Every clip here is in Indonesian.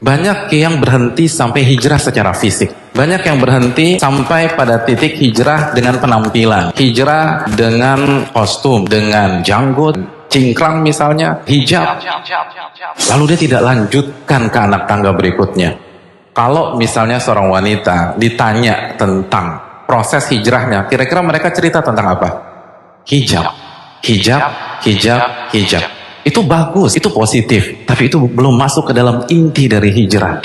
Banyak yang berhenti sampai hijrah secara fisik. Banyak yang berhenti sampai pada titik hijrah dengan penampilan. Hijrah dengan kostum, dengan janggut, cingkrang misalnya, hijab. Lalu dia tidak lanjutkan ke anak tangga berikutnya. Kalau misalnya seorang wanita ditanya tentang proses hijrahnya, kira-kira mereka cerita tentang apa? Hijab, hijab, hijab, hijab. Itu bagus, itu positif, tapi itu belum masuk ke dalam inti dari hijrah.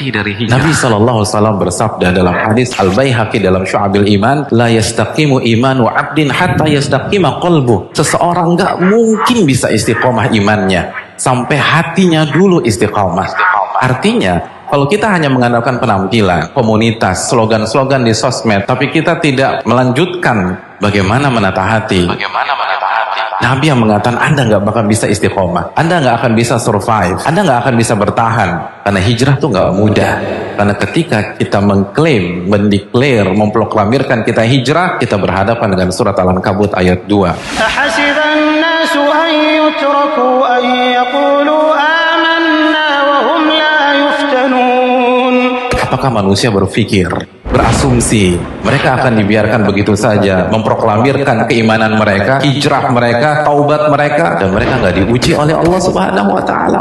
Nabi SAW bersabda dalam hadis Al-Baihaqi dalam Syu'abil Iman, la yastaqimu imanu 'abdin hatta yastaqima qalbuh. Seseorang nggak mungkin bisa istiqomah imannya sampai hatinya dulu istiqomah. Artinya, kalau kita hanya mengandalkan penampilan, komunitas, slogan-slogan di sosmed, tapi kita tidak melanjutkan bagaimana menata hati. Nabi yang mengatakan Anda nggak bakal bisa istiqomah, Anda nggak akan bisa survive, Anda nggak akan bisa bertahan. Karena hijrah tuh nggak mudah. Karena ketika kita mengklaim, mendeklar, memproklamirkan kita hijrah, kita berhadapan dengan surat Al-Ankabut ayat 2. Ahasiban nasu an yutraku an yaqulu amanna wa hum la yuftanun. Apakah manusia berpikir, berasumsi mereka akan dibiarkan begitu saja memproklamirkan keimanan mereka, hijrah mereka, taubat mereka, dan mereka nggak diuji oleh Allah Subhanahu wa taala?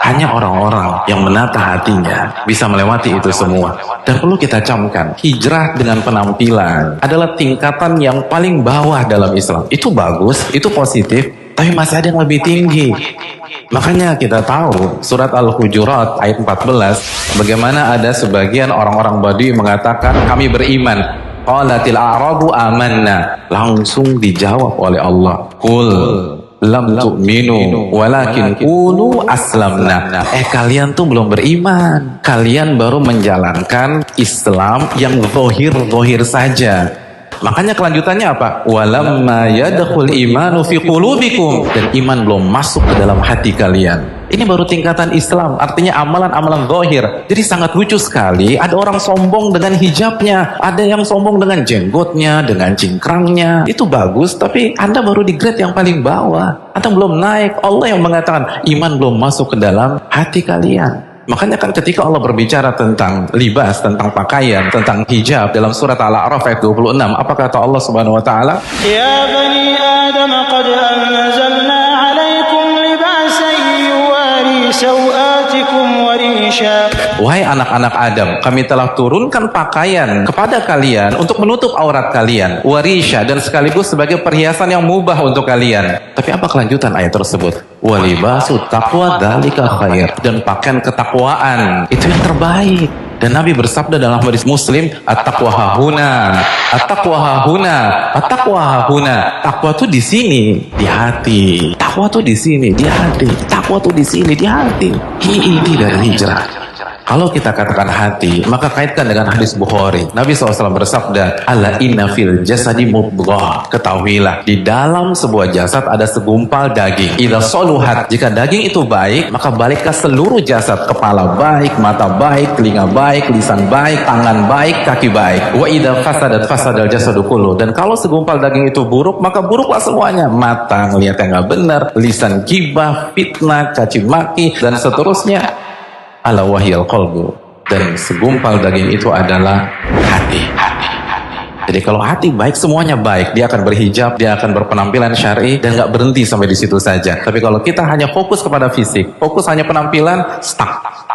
Hanya orang-orang yang menata hatinya bisa melewati itu semua. Dan perlu kita camkan, hijrah dengan penampilan adalah tingkatan yang paling bawah dalam Islam. Itu bagus, itu positif, tapi masih ada yang lebih tinggi. Makanya kita tahu surat Al-Hujurat ayat 14 bagaimana ada sebagian orang-orang Badui mengatakan kami beriman. Qalatil a'rabu amanna. Langsung dijawab oleh Allah, qul lam tu'minu walakin qulu aslamna. Kalian tuh belum beriman. Kalian baru menjalankan Islam yang zahir-zahir saja. Makanya kelanjutannya apa? Walamma yadkhul imanu fi qulubikum. Dan iman belum masuk ke dalam hati kalian. Ini baru tingkatan Islam, artinya amalan-amalan zahir. Jadi sangat lucu sekali, ada orang sombong dengan hijabnya, ada yang sombong dengan jenggotnya, dengan cingkrangnya. Itu bagus, tapi Anda baru di grade yang paling bawah. Anda belum naik. Allah yang mengatakan iman belum masuk ke dalam hati kalian. Makanya kan ketika Allah berbicara tentang libas, tentang pakaian, tentang hijab dalam surat Al-A'raf ayat 26, apa kata Allah Subhanahu wa taala? Ya bani Adam qad anzalna 'alaikum libasan yuwari sawatikum wa risha. Wahai anak-anak Adam, kami telah turunkan pakaian kepada kalian untuk menutup aurat kalian, warisha, dan sekaligus sebagai perhiasan yang mubah untuk kalian. Tapi apa kelanjutan ayat tersebut? Walibasu taqwa dzalika khair. Dan pakaian ketakwaan itu yang terbaik. Dan Nabi bersabda dalam hadis Muslim, at-taqwa hahuna, at-taqwa hahuna, at-taqwa hahuna. Takwa tuh di sini, di hati. Takwa tuh di sini, di hati. Takwa tuh di sini, di hati. Ini dari hijrah. Kalau kita katakan hati, maka kaitkan dengan hadis Bukhari. Nabi SAW bersabda, Ala inna fil jasadi mudghah. Ketahuilah, di dalam sebuah jasad ada segumpal daging. Idza soluhat, jika daging itu baik, maka baiklah seluruh jasad. Kepala baik, mata baik, telinga baik, lisan baik, tangan baik, kaki baik. Wa idza fasadat fasadal jasadu kullu. Dan kalau segumpal daging itu buruk, maka buruklah semuanya. Mata ngelihat yang nggak benar, lisan gibah, fitnah, caci maki, dan seterusnya. Ala wahyal qalbu. Dan segumpal daging itu adalah hati. Jadi kalau hati baik, semuanya baik. Dia akan berhijab, dia akan berpenampilan syar'i, dan gak berhenti sampai di situ saja. Tapi kalau kita hanya fokus kepada fisik, fokus hanya penampilan, stuck.